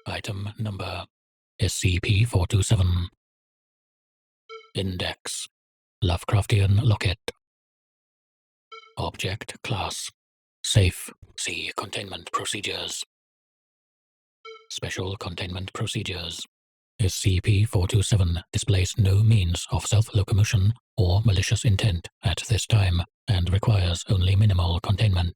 Item number SCP-427. Index Lovecraftian Locket. Object Class Safe. See Containment Procedures. Special Containment Procedures. SCP-427 displays no means of self-locomotion or malicious intent at this time, and requires only minimal containment.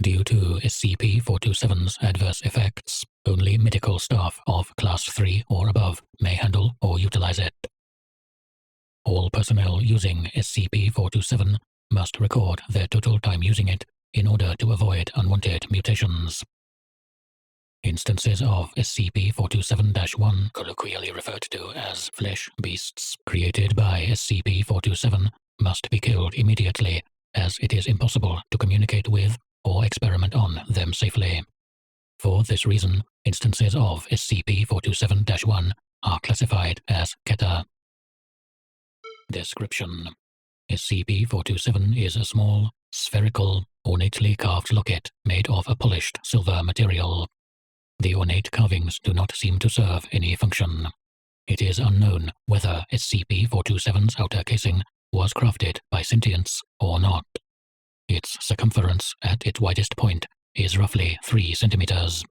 Due to SCP-427's adverse effects, only medical staff of Class 3 or above may handle or utilize it. All personnel using SCP-427 must record their total time using it in order to avoid unwanted mutations. Instances of SCP-427-1, colloquially referred to as flesh beasts, created by SCP-427 must be killed immediately, as it is impossible to communicate with or experiment on them safely. For this reason, instances of SCP-427-1 are classified as Keta. Description: SCP-427 is a small, spherical, ornately carved locket made of a polished silver material. The ornate carvings do not seem to serve any function. It is unknown whether SCP-427's outer casing was crafted by sentients or not. Its circumference at its widest point is roughly 3 centimeters.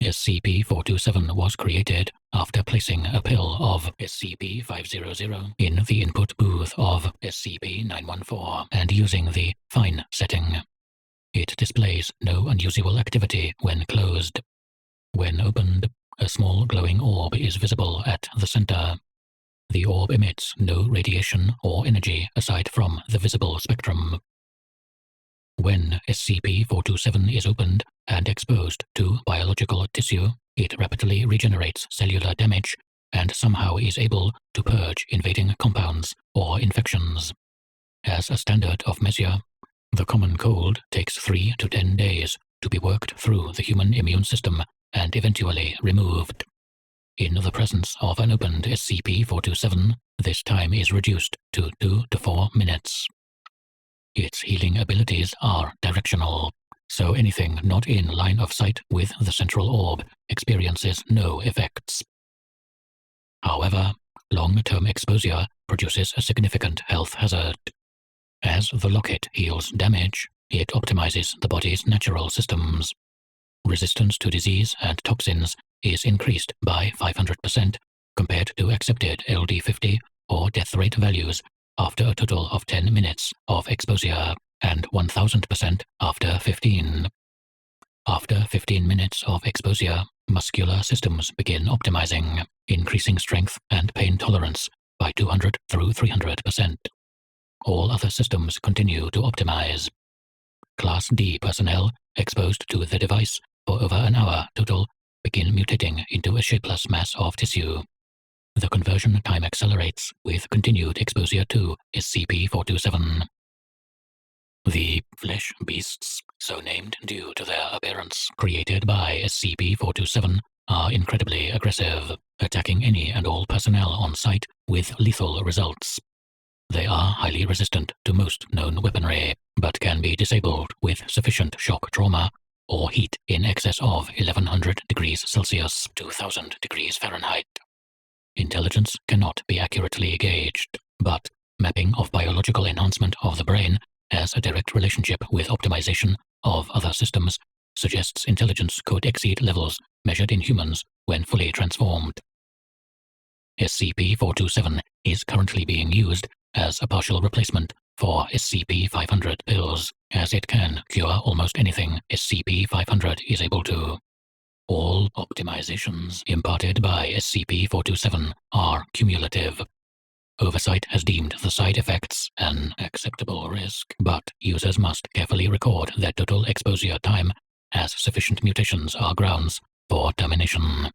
SCP-427 was created after placing a pill of SCP-500 in the input booth of SCP-914 and using the Fine setting. It displays no unusual activity when closed. When opened, a small glowing orb is visible at the center. The orb emits no radiation or energy aside from the visible spectrum. When SCP-427 is opened and exposed to biological tissue, it rapidly regenerates cellular damage and somehow is able to purge invading compounds or infections. As a standard of measure, the common cold takes 3 to 10 days to be worked through the human immune system and eventually removed. In the presence of an opened SCP-427, this time is reduced to 2 to 4 minutes. Its healing abilities are directional, so anything not in line of sight with the central orb experiences no effects. However, long-term exposure produces a significant health hazard. As the locket heals damage, it optimizes the body's natural systems. Resistance to disease and toxins is increased by 500% compared to accepted LD50 or death rate values after a total of 10 minutes of exposure, and 1000% after 15. After 15 minutes of exposure, muscular systems begin optimizing, increasing strength and pain tolerance by 200 through 300%. All other systems continue to optimize. Class D personnel exposed to the device for over an hour total begin mutating into a shapeless mass of tissue. The conversion time accelerates with continued exposure to SCP-427. The flesh beasts, so named due to their appearance created by SCP-427, are incredibly aggressive, attacking any and all personnel on site with lethal results. They are highly resistant to most known weaponry, but can be disabled with sufficient shock trauma or heat in excess of 1100 degrees Celsius, 2000 degrees Fahrenheit. Intelligence cannot be accurately gauged, but mapping of biological enhancement of the brain as a direct relationship with optimization of other systems suggests intelligence could exceed levels measured in humans when fully transformed. SCP-427 is currently being used as a partial replacement for SCP-500 pills, as it can cure almost anything SCP-500 is able to. All optimizations imparted by SCP-427 are cumulative. Oversight has deemed the side effects an acceptable risk, but users must carefully record their total exposure time, as sufficient mutations are grounds for termination.